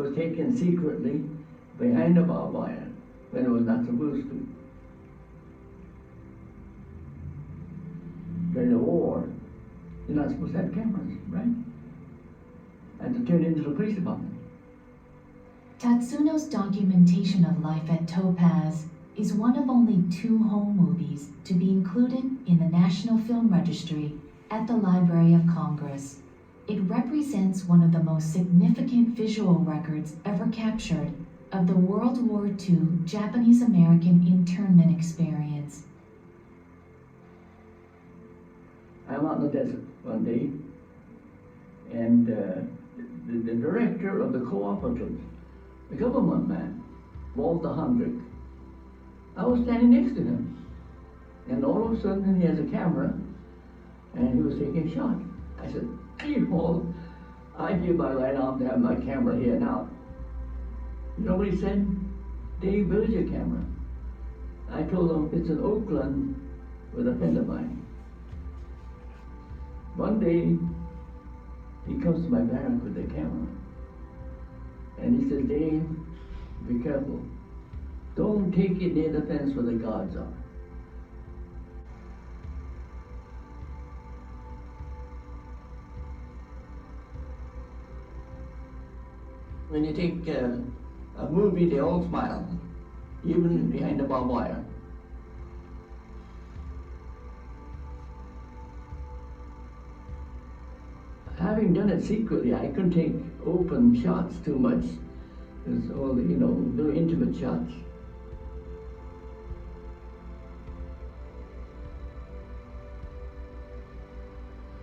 was taken secretly behind a barbed wire when it was not supposed to. During the war, you're not supposed to have cameras, right? And to turn into the police department. Tatsuno's documentation of life at Topaz is one of only 2 home movies to be included in the National Film Registry at the Library of Congress. It represents one of the most significant visual records ever captured of the World War II Japanese-American internment experience. I'm out in the desert one day, and the director of the cooperative, the government man, Walter Hendrick, I was standing next to him, and all of a sudden he has a camera, and he was taking a shot. I said, "Hey, Walt, I give my right arm to have my camera here now." You know what he said? "Dave, where's your camera?" I told him, "It's in Oakland with a friend of mine." One day, he comes to my barrack with the camera, and he says, "Dave, be careful. Don't take it near the fence where the guards are." When you take a movie, they all smile, even behind the barbed wire. Having done it secretly, I couldn't take open shots too much. It's all, very intimate shots.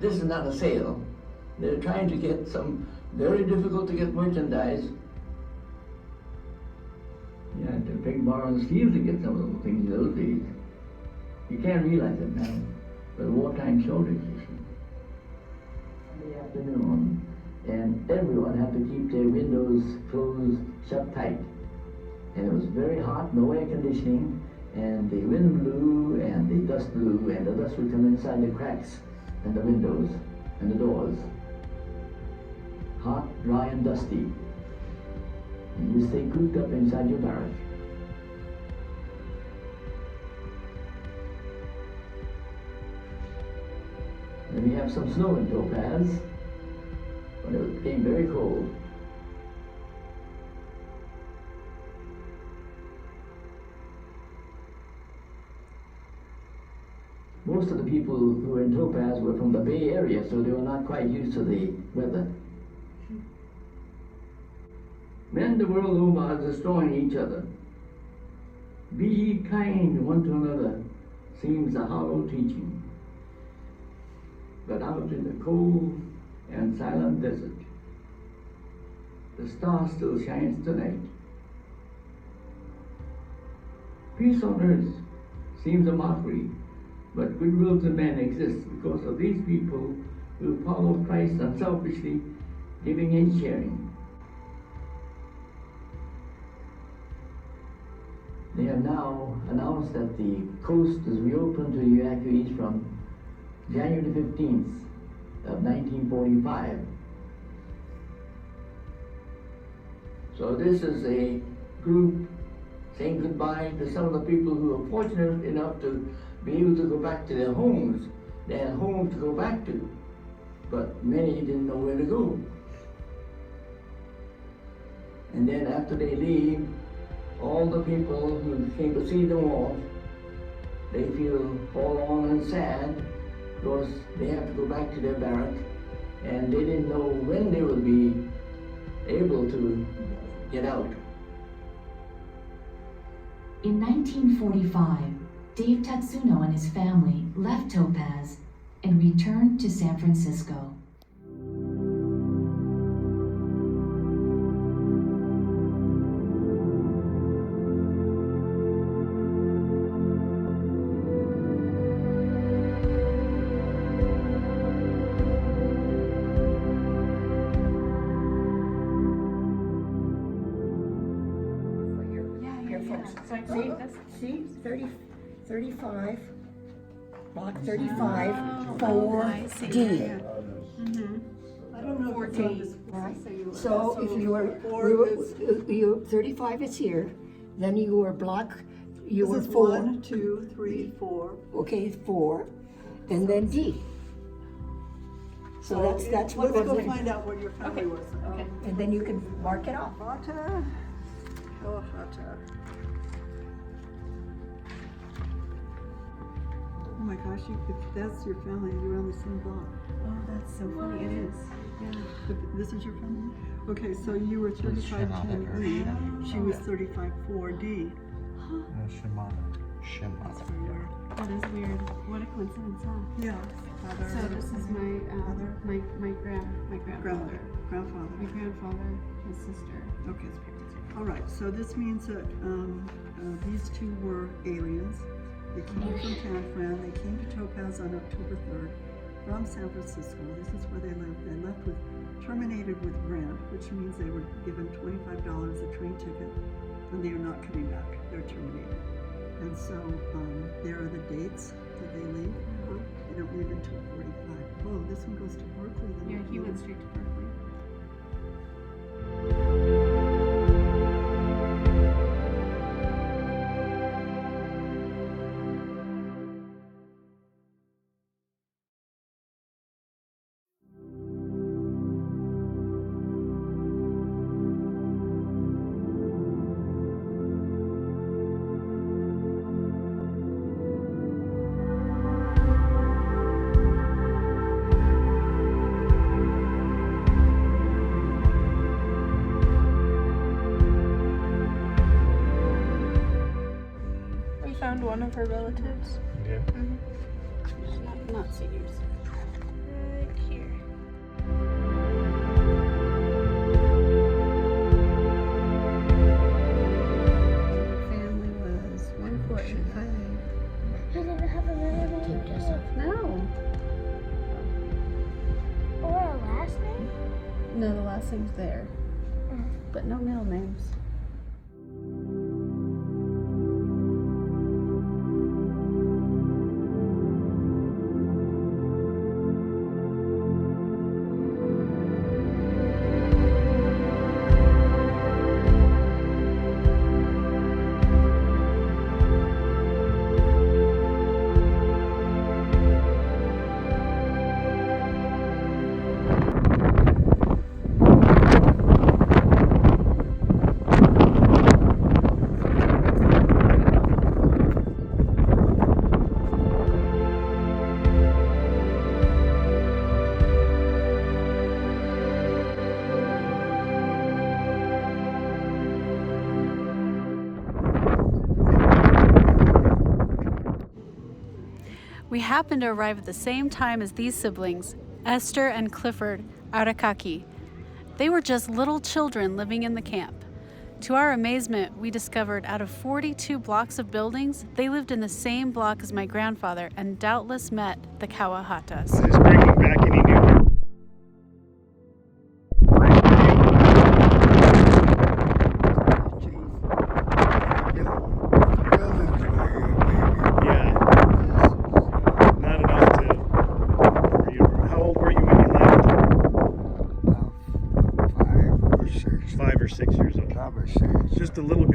This is not a sale. They're trying to get some very difficult to get merchandise. You had to pick, borrow, and steal to get some of those things in those days. You can't realize it now, but wartime shortage, you see. Sunday afternoon, and everyone had to keep their windows closed, shut tight. And it was very hot, no air conditioning, and the wind blew, and the dust blew, and the dust would come inside the cracks and the windows and the doors. Hot, dry, and dusty. And you stay cooped up inside your barrack. And we have some snow in Topaz, but it became very cold. Most of the people who were in Topaz were from the Bay Area, so they were not quite used to the weather. Men the world over are destroying each other. Be ye kind one to another seems a hollow teaching. But out in the cold and silent desert, the star still shines tonight. Peace on earth seems a mockery, but goodwill to men exists because of these people who follow Christ unselfishly, giving and sharing. They have now announced that the coast is reopened to evacuees from January 15th of 1945. So this is a group saying goodbye to some of the people who are fortunate enough to be able to go back to their homes. They had homes to go back to, but many didn't know where to go. And then after they leave, all the people who came to see them off, they feel forlorn and sad because they have to go back to their barrack, and they didn't know when they would be able to get out. In 1945, Dave Tatsuno and his family left Topaz and returned to San Francisco. See, 35, block 35, 4D. I don't know if it's on this. Right. So if you were, you 35 is here, then you were black, you were This is 4. 1, 2, 3, 4. Okay, 4, and then D. So that's what Let's was go in. find out what your family was. Okay. And then you can mark it off. Hata, Kawahata. Oh my gosh, if that's your family, you're on the same block. Oh, that's so funny. It is. Yeah. This is your family? Okay, so you were 3510E, she was 354D. Shimada. That's weird. That is weird. What a coincidence, huh? Yeah. So this is my my grandfather. Grandfather. My grandfather, his sister. Okay. All right, so this means that these two were aliens. They came from San Fran. They came to Topaz on October 3rd from San Francisco. This is where they lived. They left with, terminated with grant, which means they were given $25 a train ticket, and they are not coming back. They're terminated. And so there are the dates that they leave. They don't leave until 45. Oh, this one goes to Berkeley then. Yeah, he went straight to Berkeley. We found one of her relatives. Yeah. Not seniors. Right here. Family was 145. I didn't have a middle name. No. Or a last name? No, the last name's there. But no middle names. We happened to arrive at the same time as these siblings, Esther and Clifford Arakaki. They were just little children living in the camp. To our amazement, we discovered out of 42 blocks of buildings, they lived in the same block as my grandfather and doubtless met the Kawahatas. Is this bringing back any new? Yeah. Not enough to. How old were you when you left? About 5 or 6. 5 or 6 years old. 5 or 6. Just a little